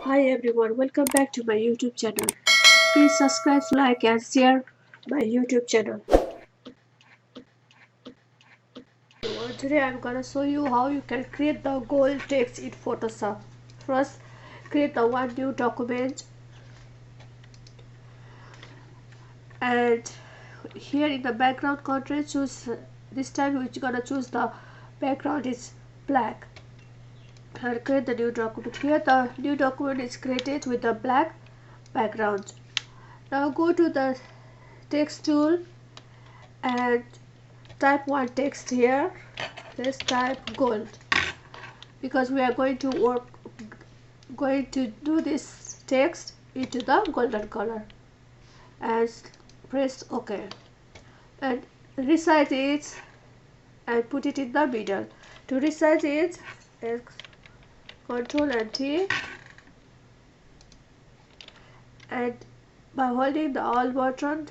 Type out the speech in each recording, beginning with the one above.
Hi everyone, welcome back to my YouTube channel. Please subscribe, like and share my YouTube channel. Today I'm gonna show you how you can create the gold text in Photoshop. First, create the one new document, and here in the background contrast, choose this time we're gonna choose the background is black and create the new document. Here the new document is created with the black background. Now go to the text tool and type one text here. Let's type gold because we are going to do this text into the golden color, and press OK and resize it and put it in the middle. To resize it, Ctrl and T, and by holding the Alt button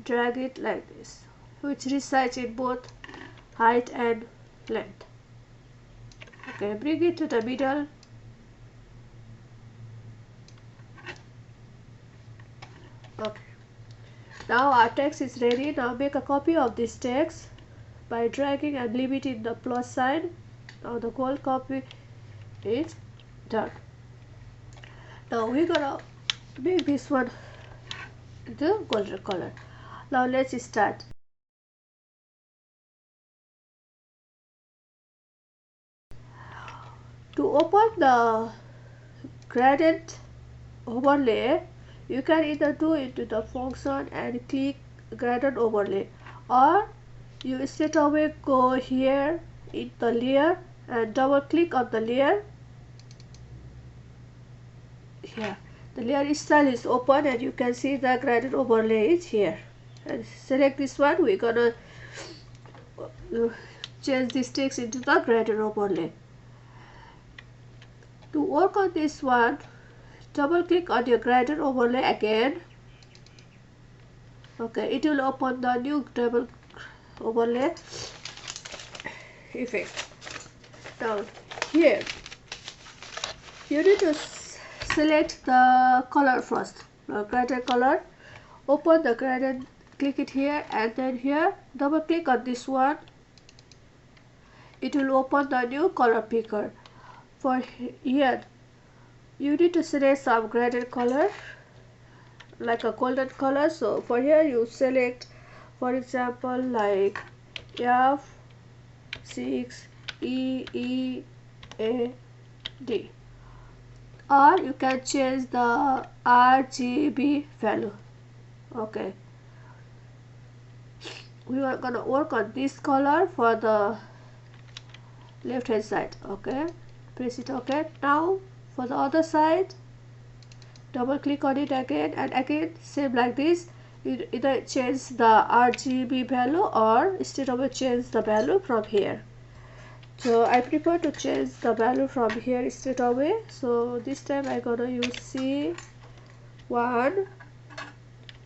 drag it like this, which resize it both height and length. Okay, bring it to the middle. Okay, now our text is ready. Now make a copy of this text by dragging and leave it in the plus sign. Now the gold copy is done. Now we're gonna make this one the golden color. Now let's start. To open the gradient overlay, you can either do into the function and click gradient overlay, or you straight away go here in the layer and double click on the layer. Here the layer style is open and you can see the gradient overlay is here, and select this one. We're gonna change this text into the gradient overlay. To work on this one, double click on your gradient overlay again. Okay, it will open the new double overlay effect. Now here you need to select the color first. Now gradient color, open the gradient, click it here, and then here double click on this one. It will open the new color picker. For here you need to select some gradient color like a golden color. So for here you select, for example, like F6EEAD, or you can change the RGB value. Okay, we are gonna work on this color for the left hand side. Okay, press it OK. Now for the other side, double click on it again, and again same like this. You either change the RGB value or instead of change the value from here. So I prefer to change the value from here straight away. So this time I'm gonna use C1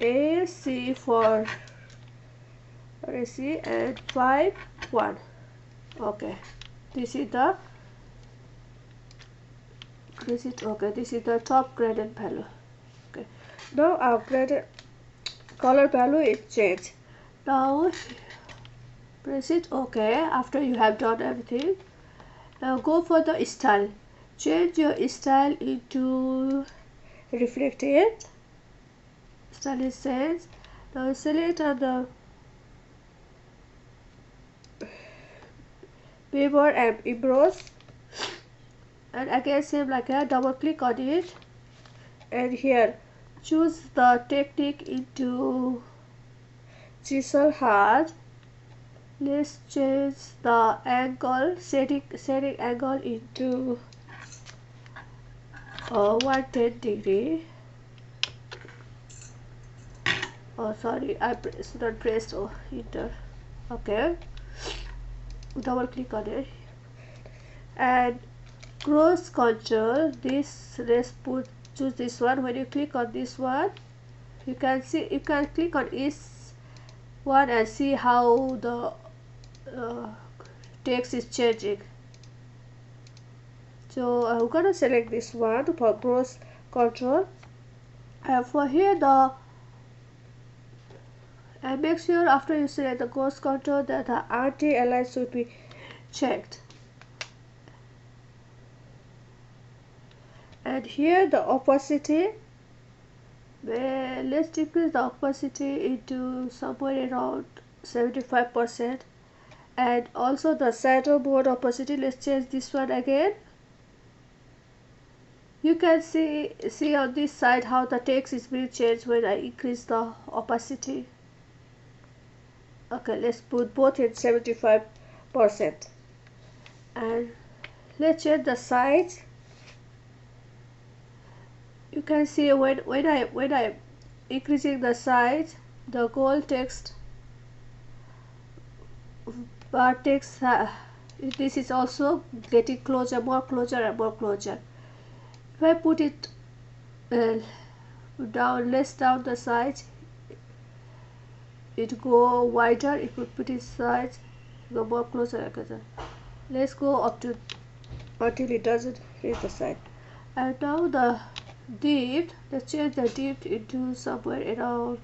AC for AC and 5.1. Okay, this is the top gradient value. Okay, now our gradient color value is changed. Now press it OK after you have done everything. Now go for the style. Change your style into reflected. Style is changed. Now select on the paper and emboss, and again same like that, double click on it, and here choose the technique into chisel hard. Let's change the angle, setting angle into 110 degree. Oh sorry, I not pressed enter. Okay, double click on it, and cross control this. Let's choose this one. When you click on this one, you can click on each one and see how the text is changing. So I'm gonna select this one for cross control, and for here the and make sure after you select the cross control that the anti-align should be checked. And here the opacity, let's decrease the opacity into somewhere around 75%. And also the shadow mode opacity, let's change this one again. You can see on this side how the text is being changed when I increase the opacity. Okay, let's put both in 75%. And let's change the size. You can see when I increasing the size, the gold text bar text this is also getting closer, more closer and more closer. If I put it down, less down the size, it go wider. If we put it size, go more closer. Let's go up to until it doesn't hit the side. And now the depth, let's change the depth into somewhere around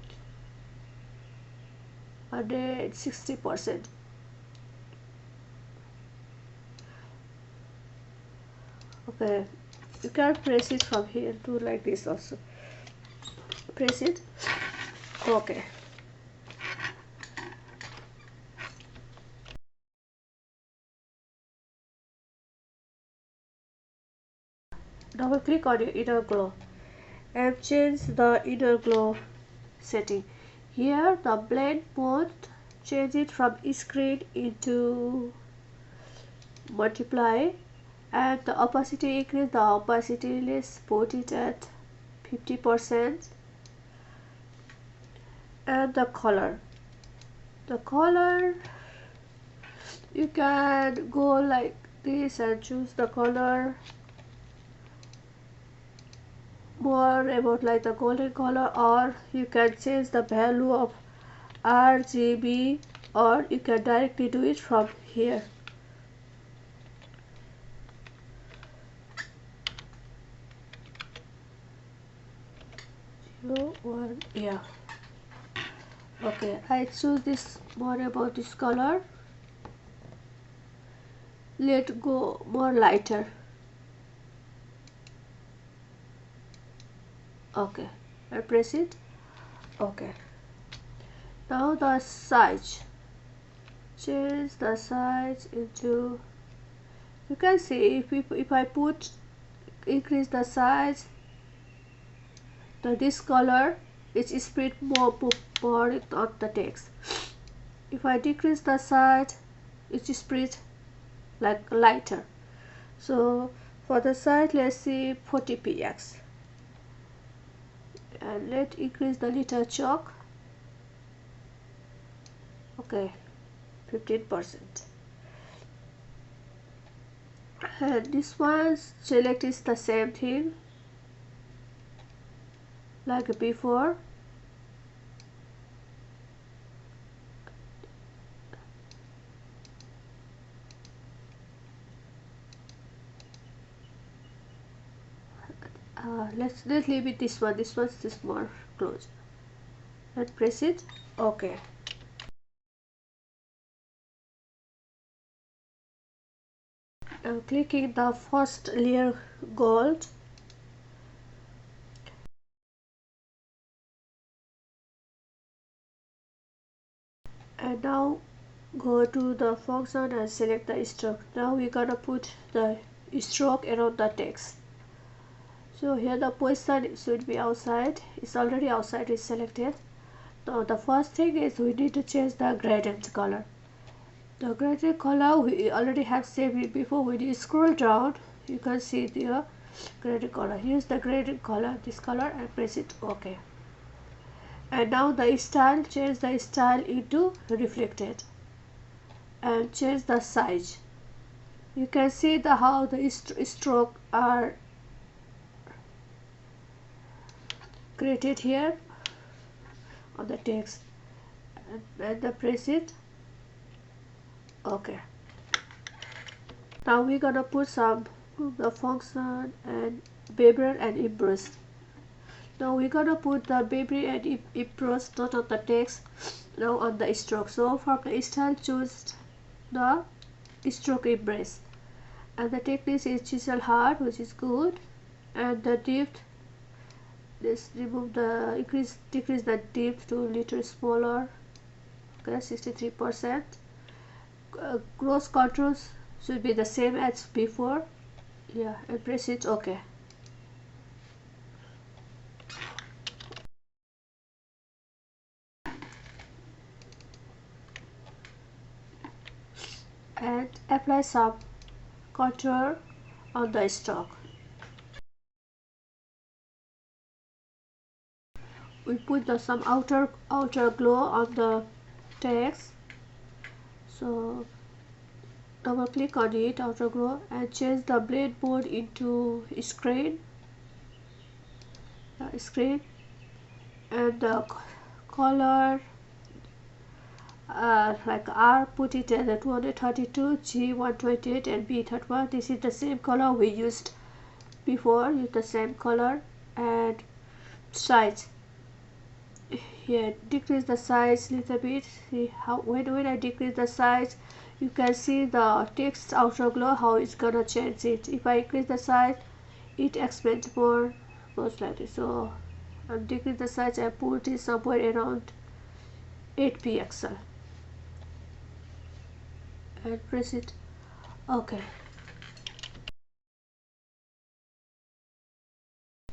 160%. Okay, you can press it from here to like this also. Press it. Okay. Double click on your inner glow and change the inner glow setting. Here the blend mode, change it from screen into multiply, and the opacity, increase the opacity, let's put it at 50%. And the color, you can go like this and choose the color more about like the golden color, or you can change the value of RGB, or you can directly do it from here. Yeah, okay, I choose this more about this color. Let go more lighter. Okay, I press it. Okay, now the size, change the size into, you can see if I put increase the size, this color is spread more on the text. If I decrease the size, it's spread like lighter. So for the size, let's see 40px, and let's increase the little chalk. Okay, 15%. And this one select is the same thing like before. Let's leave it this one. This one's just more close. Let's press it. Okay. I'm clicking the first layer gold. And now go to the function and select the stroke. Now we're gonna put the stroke around the text. So here the position should be outside. It's already outside, it's selected. Now the first thing is we need to change the gradient color. The gradient color we already have saved it before. When you scroll down, you can see the gradient color. Use the gradient color, this color, and press it OK. And now the style, change the style into reflected, and change the size. You can see how the stroke are created here on the text, and press it. Okay. Now we're gonna put some the function and behavior and impress. Now we're gonna put the behavior and impress not on the text, now on the stroke. So from the style, choose the stroke impress, and the technique is chisel hard, which is good, and the depth, let's remove the decrease the depth to a little smaller. Okay, 63%. Cross controls should be the same as before. Yeah, and press it OK. And apply some contour on the stroke. We put some outer glow on the text. So double click on it, outer glow, and change the blend mode into screen. And the color, like R, put it at 232, G 128, and B 31. This is the same color we used before. Use the same color. And size, here decrease the size a little bit. See how when I decrease the size, you can see the text outer glow, how it's gonna change it. If I increase the size, it expands more, most likely. So I'm decrease the size and put it somewhere around 8 pixel and press it OK.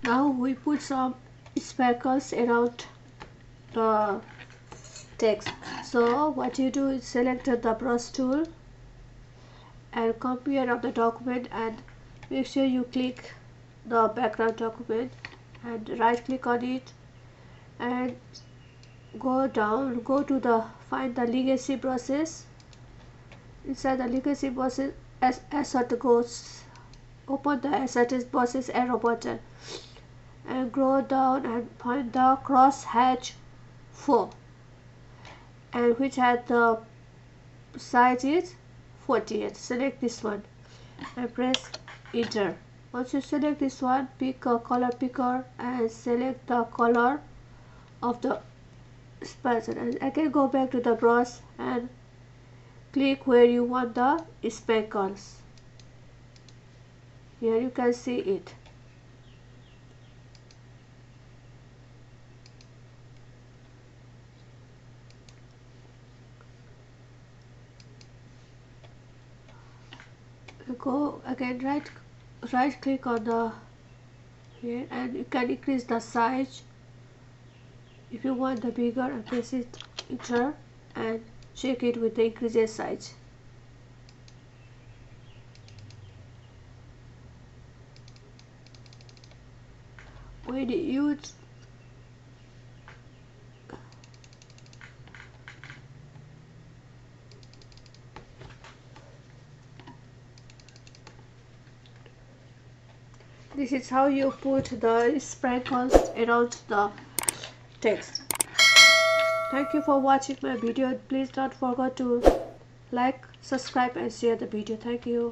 Now we put some sparkles around the text. So what you do is select the brush tool and come here on the document and make sure you click the background document and right click on it and go down, go to the find the legacy brushes. Inside the legacy brushes, assert goes, open the assert brushes arrow button and go down and find the crosshatch 4, and which has the size is 48. Select this one and press enter. Once you select this one, pick a color picker and select the color of the spacer, and again go back to the brush and click where you want the speckles. Here you can see it. Go again, right click on the here, and you can increase the size if you want the bigger, and press it enter and check it with the increased size. When you use this is how you put the sprinkles around the text. Thank you for watching my video. Please don't forget to like, subscribe and share the video. Thank you.